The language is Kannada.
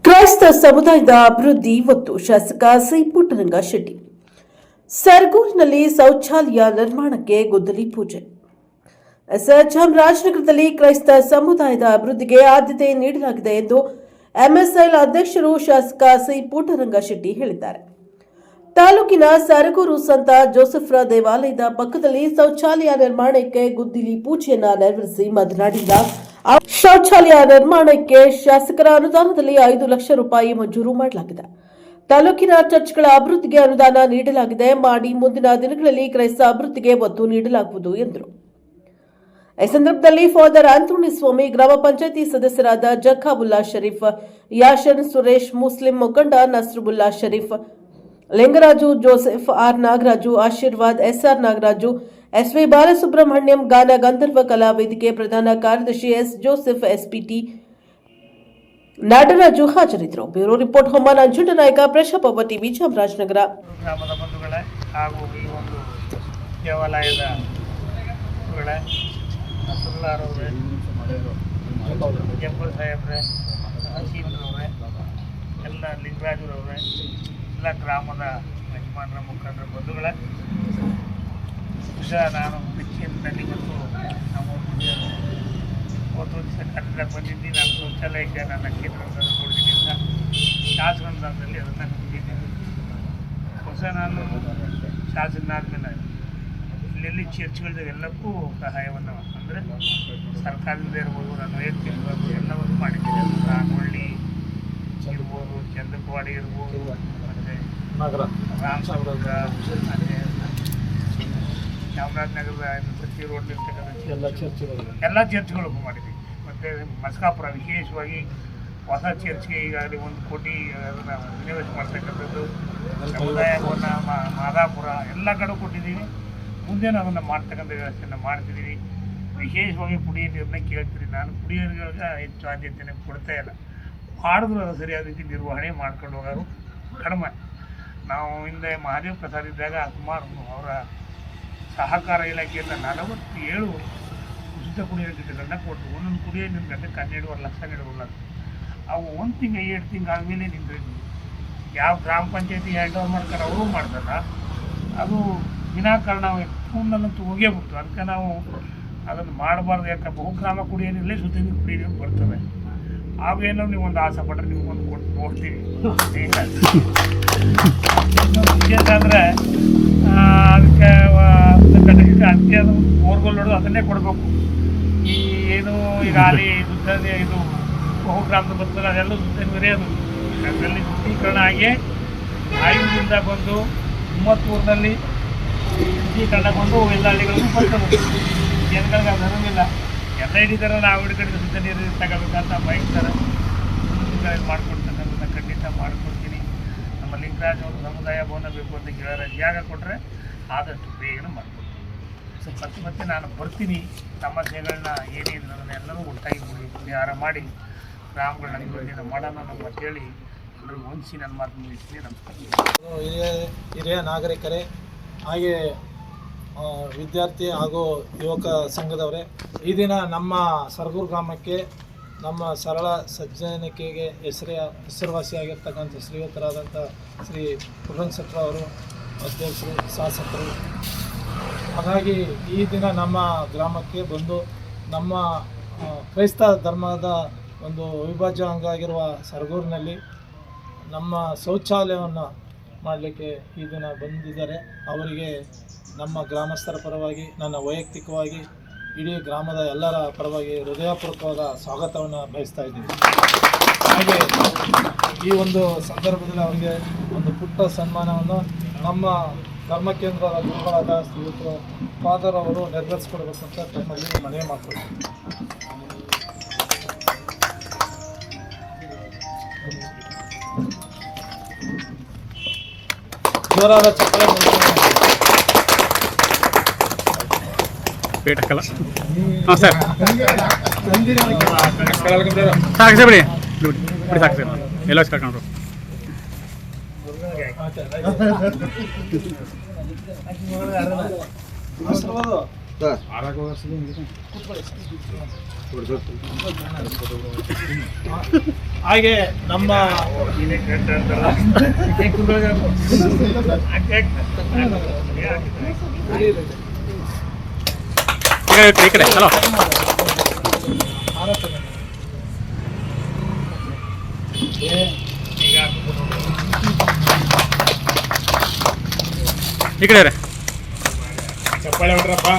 ಕ್ರೈಸ್ತ ಸಮುದಾಯದ ಅಭಿವೃದ್ಧಿ ಒತ್ತು ಶಾಸಕ ಸಿ ಪುಟ್ಟರಂಗ ಶೆಟ್ಟಿ. ಸರಗೂರಿನಲ್ಲಿ ಶೌಚಾಲಯ ನಿರ್ಮಾಣಕ್ಕೆ ಗುದ್ದಲಿ ಪೂಜೆ. ಚಾಮರಾಜನಗರದಲ್ಲಿ ಕ್ರೈಸ್ತ ಸಮುದಾಯದ ಅಭಿವೃದ್ಧಿಗೆ ಆದ್ಯತೆ ನೀಡಲಾಗಿದೆ ಎಂದು ಎಂಎಸ್ಐಲ್ ಅಧ್ಯಕ್ಷರು ಶಾಸಕ ಸಿ ಪುಟ್ಟರಂಗ ಶೆಟ್ಟಿ ಹೇಳಿದ್ದಾರೆ. ತಾಲೂಕಿನ ಸರಗೂರು ಸಂತ ಜೋಸೆಫ್ರ ದೇವಾಲಯದ ಪಕ್ಕದಲ್ಲಿ ಶೌಚಾಲಯ ನಿರ್ಮಾಣಕ್ಕೆ ಗುದ್ದಲಿ ಪೂಜೆಯನ್ನ ನೆರವೇರಿಸಿ ಮಾತನಾಡಿದ ಶೌಚಾಲಯ ನಿರ್ಮಾಣಕ್ಕೆ ಶಾಸಕರ ಅನುದಾನದಲ್ಲಿ 5 ಲಕ್ಷ ರೂಪಾಯಿ ಮಂಜೂರು ಮಾಡಲಾಗಿದೆ. ತಾಲೂಕಿನ ಚರ್ಚ್ಗಳ ಅಭಿವೃದ್ಧಿಗೆ ಅನುದಾನ ನೀಡಲಾಗಿದೆ. ಮಾಡಿ ಮುಂದಿನ ದಿನಗಳಲ್ಲಿ ಕ್ರೈಸ್ತ ಅಭಿವೃದ್ಧಿಗೆ ಒತ್ತು ನೀಡಲಾಗುವುದು ಎಂದರು. ಈ ಸಂದರ್ಭದಲ್ಲಿ ಫಾದರ್ ಆಂಥೋನಿ ಸ್ವಾಮಿ, ಗ್ರಾಮ ಪಂಚಾಯಿತಿ ಸದಸ್ಯರಾದ ಜಖಾಬುಲ್ಲಾ ಶರೀಫ್, ಯಾಶನ್ ಸುರೇಶ್, ಮುಸ್ಲಿಂ ಮುಖಂಡ Nasrubulla Sharif, Lingaraju, Joseph, R Nagaraju, Ashirvad, SR Nagaraju, SV Balasubrahmanyam, ಗಾನ ಗಂಧರ್ವ ಕಲಾ ವೇದಿಕೆ ಪ್ರಧಾನ ಕಾರ್ಯದರ್ಶಿ ಎಸ್ ಜೋಸೆಫ್, ಎಸ್ಪಿಟಿ ನಾಡರಾಜು ಹಾಜರಿದ್ದರು. ಬ್ಯೂರೋ ರಿಪೋರ್ಟ್ ಹೊಮ್ಮ ನಂಜುಂಡನಾಯಕ, ಪ್ರಶಾಪ ಟಿವಿ, ಚಾಮರಾಜನಗರ. ಗ್ರಾಮದ ಬಂಧುಗಳೇ ಹಾಗೂ ಈ ಒಂದು ದೇವಾಲಯದ ನಸುಲ್ಲಾರವ್ರೆ, ಜಂಬಲ್ ಸಾಹೇಬ್ರೆ, ಹಸೀಮ್ರವ್ರೆ, ಎಲ್ಲ ಲಿಂಗರಾಜರವ್ರೆ, ಎಲ್ಲ ಗ್ರಾಮದ ಯಜಮಾನರ ಮುಖಂಡರ ಬಂಧುಗಳೇ, ನಾನು ಪಿಚ್ಚಿನಲ್ಲಿ ಮತ್ತು ನಾವು 30 ದಿವಸ ಕನ್ನಡ ಬಂದಿದ್ದೀನಿ. ನಾನು ಶೌಚಾಲಯಕ್ಕೆ ನನ್ನ ಕೇಂದ್ರವನ್ನು ಕೊಡ್ತೀನಿ ಅಂತ ಶಾಸನದಲ್ಲಿ ಅದನ್ನು ಕೊಟ್ಟಿದ್ದೀನಿ. ನಾನು ಶಾಸನಾದ್ಮೇಲೆ ಇಲ್ಲೆಲ್ಲಿ ಚರ್ಚ್ಗಳಿದೆ ಎಲ್ಲಕ್ಕೂ ಸಹಾಯವನ್ನು ಅಂದರೆ ಸರ್ಕಾರದಿಂದ ಇರ್ಬೋದು, ನಾನು ವೈಯಕ್ತಿಕವಾಗಿ ಎಲ್ಲವನ್ನು ಮಾಡಿದ್ದೀನಿ. ರಾಮವಳ್ಳಿ ಇರ್ಬೋದು, ಚಂದಕವಾಡಿ ಇರ್ಬೋದು, ಮತ್ತು ರಾಮಸಾಗರ, ಮತ್ತು ಚಾಮರಾಜನಗರದ ಸತಿ ರೋಡ್ಲಿರ್ತಕ್ಕಂಥ ಎಲ್ಲ ಚರ್ಚ್ಗಳಿಗೂ ಮಾಡಿದ್ದೀವಿ. ಮತ್ತು ಮಸ್ಕಾಪುರ ವಿಶೇಷವಾಗಿ ಹೊಸ ಚರ್ಚ್ಗೆ ಈಗಾಗಲೇ 1 ಕೋಟಿ ಅದನ್ನು ವಿನಿಯೋಗ ಮಾಡ್ತಕ್ಕಂಥದ್ದು, ಸಮುದಾಯ ಭವನ, ಮಾದಾಪುರ ಎಲ್ಲ ಕಡೆ ಕೊಟ್ಟಿದ್ದೀವಿ. ಮುಂದೆ ಅದನ್ನು ಮಾಡ್ತಕ್ಕಂಥ ವ್ಯವಸ್ಥೆಯನ್ನು ಮಾಡ್ತಿದ್ದೀವಿ. ವಿಶೇಷವಾಗಿ ಕುಡಿಯೋ ನೀರನ್ನ ಕೇಳ್ತೀರಿ. ನಾನು ಕುಡಿಯೋ ನೀರಿಗೆ ಹೆಚ್ಚು ಆದ್ಯತೆಯನ್ನು ಕೊಡ್ತಾ ಇಲ್ಲ. ಮಾಡಿದ್ರು ಅದು ಸರಿಯಾದ ರೀತಿ ನಿರ್ವಹಣೆ ಮಾಡ್ಕೊಂಡು ಹೋಗೋರು ಕಡಿಮೆ. ನಾವು ಹಿಂದೆ ಮಹಾದೇವ್ ಪ್ರಸಾದ್ ಇದ್ದಾಗ ಸುಮಾರು ಅವರ ಸಹಕಾರ ಇಲಾಖೆಯಿಂದ 47 ಉಚಿತ ಕುಡಿಯೋ ನೀರುಗಳನ್ನ ಕೊಟ್ಟು ಒಂದೊಂದು ಕುಡಿಯೋ ನೀರು ಗಂಟೆಗೆ 12.5 ಲಕ್ಷ ನೀಡುವುದಿಲ್ಲ. ಅವು 1 ತಿಂಗಳು 2 ತಿಂಗಳು ಆದಮೇಲೆ ನಿಂತಿದ್ವಿ. ಯಾವ ಗ್ರಾಮ ಪಂಚಾಯತಿ ಹ್ಯಾಂಡ್ ಓವರ್ ಮಾಡ್ತಾರೆ ಅವರು ಮಾಡ್ತಾರ, ಅದು ವಿನಾಕಾರಣ ಫೋನ್ನಂತೂ ಹೋಗೇ ಬಿಡ್ತು. ಅದಕ್ಕೆ ನಾವು ಅದನ್ನು ಮಾಡಬಾರ್ದು. ಯಾಕೆ ಬಹುಗ್ರಾಮ ಕುಡಿಯೋ ನೀರಲ್ಲೇ ಶುದ್ಧ ನೀರು ಕುಡಿಯೋ ನೀರು ಬರ್ತವೆ. ಆವೇನೋ ನೀವು ಒಂದು ಆಸೆ ಪಟ್ಟರೆ ನಿಮ್ಗೊಂದು ಕೊಟ್ಟು ನೋಡ್ತೀವಿ. ವಿಶೇಷ ಅಂದರೆ ಅದಕ್ಕೆ ಅದಕ್ಕೆ ಅದು ಬೋರ್ಗೋಲ್ ಹೊಡೆದು ಅದನ್ನೇ ಕೊಡಬೇಕು. ಈ ಏನು ಈಗ ಅಲ್ಲಿ ಶುದ್ಧ ಇದು ಬಹುಗ್ರಾಮದ ಬರ್ತದೆ ಅದೆಲ್ಲ ಶುದ್ಧ ನೀರೇ. ಅದು ಅದರಲ್ಲಿ ಶುದ್ಧೀಕರಣ ಆಗಿ ಆಯುಧದಿಂದ ಬಂದು 33ರಲ್ಲಿ ಶುದ್ಧೀಕರಣಗೊಂಡು ಎಲ್ಲ ಹಳ್ಳಿಗಳಿಗೂ ಬರ್ತದೆ. ಜನಗಳಿಗೆ ಅದು ಅರಿವಿಲ್ಲ. ಎಲ್ಲ ಹಿಡಿತಾರೆ, ನಾವು ಹಿಡ್ಕೊಂಡು ಶುದ್ಧ ನೀರು ತಗೋಬೇಕಂತ ಬಯಸ್ತಾರೆ. ಮಾಡ್ಕೊಡ್ತಕ್ಕಂಥದ್ದು ಖಂಡಿತ ಮಾಡಿಕೊಡ್ತೀನಿ. ನಮ್ಮ ಲಿಂಗರಾಜ್ ಅವರು ಸಮುದಾಯ ಭವನ ಬೇಕು ಅಂತ ಕೇಳಿದ್ರೆ ಜಾಗ ಕೊಟ್ಟರೆ ಆದಷ್ಟು ಬೇಗನೆ ಮಾಡಿಕೊಡ್ತೀನಿ. ಮತ್ತೆ ನಾನು ಬರ್ತೀನಿ. ಸಮಸ್ಯೆಗಳನ್ನ ಏನೇನು ಅದನ್ನೆಲ್ಲರೂ ಒಟ್ಟಾಗಿ ಪರಿಹಾರ ಮಾಡಿ ಗ್ರಾಮಗಳನ್ನ ಅಭಿವೃದ್ಧಿನ ಮಾಡೋಣ ಅಂತ ಹೇಳಿ ಎಲ್ಲರಿಗೂ ಹೊಂದಿಸಿ ನನ್ನ ಮಾತು ಮುಗಿಸ್ತೀನಿ. ನಮಸ್ಕಾರ. ಹಿರಿಯ ನಾಗರಿಕರೇ, ಹಾಗೆ ವಿದ್ಯಾರ್ಥಿ ಹಾಗೂ ಯುವಕ ಸಂಘದವರೇ, ಈ ದಿನ ನಮ್ಮ ಸರಗೂರು ಗ್ರಾಮಕ್ಕೆ ನಮ್ಮ ಸರಳ ಸಜ್ಜನಿಕೆಗೆ ಹೆಸರುವಾಸಿಯಾಗಿರ್ತಕ್ಕಂಥ ಶ್ರೀಯುತರಾದಂಥ ಶ್ರೀ ಪುಟ್ಟರಂಗ ಶೆಟ್ಟಿ ಅವರು ಅಧ್ಯಕ್ಷರು, ಶಾಸಕರು. ಹಾಗಾಗಿ ಈ ದಿನ ನಮ್ಮ ಗ್ರಾಮಕ್ಕೆ ಬಂದು ನಮ್ಮ ಕ್ರೈಸ್ತ ಧರ್ಮದ ಒಂದು ಅವಿಭಾಜ್ಯ ಅಂಗ ಆಗಿರುವ ಸರಗೂರಿನಲ್ಲಿ ನಮ್ಮ ಶೌಚಾಲಯವನ್ನು ಮಾಡಲಿಕ್ಕೆ ಈ ದಿನ ಬಂದಿದ್ದಾರೆ. ಅವರಿಗೆ ನಮ್ಮ ಗ್ರಾಮಸ್ಥರ ಪರವಾಗಿ, ನನ್ನ ವೈಯಕ್ತಿಕವಾಗಿ, ಇಡೀ ಗ್ರಾಮದ ಎಲ್ಲರ ಪರವಾಗಿ ಹೃದಯಪೂರ್ವಕವಾದ ಸ್ವಾಗತವನ್ನು ಬಯಸ್ತಾ ಇದ್ದೀನಿ. ಹಾಗೆ ಈ ಒಂದು ಸಂದರ್ಭದಲ್ಲಿ ಅವರಿಗೆ ಒಂದು ಪುಟ್ಟ ಸನ್ಮಾನವನ್ನು ನಮ್ಮ ಧರ್ಮ ಕೇಂದ್ರದ ಗುರುಗಳಾದ ಶ್ರೀಯುತರು ಫಾದರ್ ಅವರು ನೆರವೇರಿಸಿಕೊಡ್ಬೇಕು ಅಂತ ತಮ್ಮಲ್ಲಿ ಮನವಿ ಮಾಡ್ಕೊಳ್ತೀನಿ. ಜೋರಾದ ಚಪ್ಪಳೆ ಪೇಟ್ ಹಾಕಲ್ಲ. ಹಾಂ ಸರ್, ಸಾಕು ಸರ್, ಬಿಡಿ ಬಿಡಿ ಸಾಕು ಸರ್, ಎಲ್ಲ ಕರ್ಕೊಂಡ್ರು. ಆಶೀರ್ವಾದ ಹಾಗೆ ನಮ್ಮ ಈ ಕಡೆ ಹಲೋ ಈ ಕಡೆ ಚಪ್ಪಾಳೆ ಹೊಡ್ರಪ್ಪ.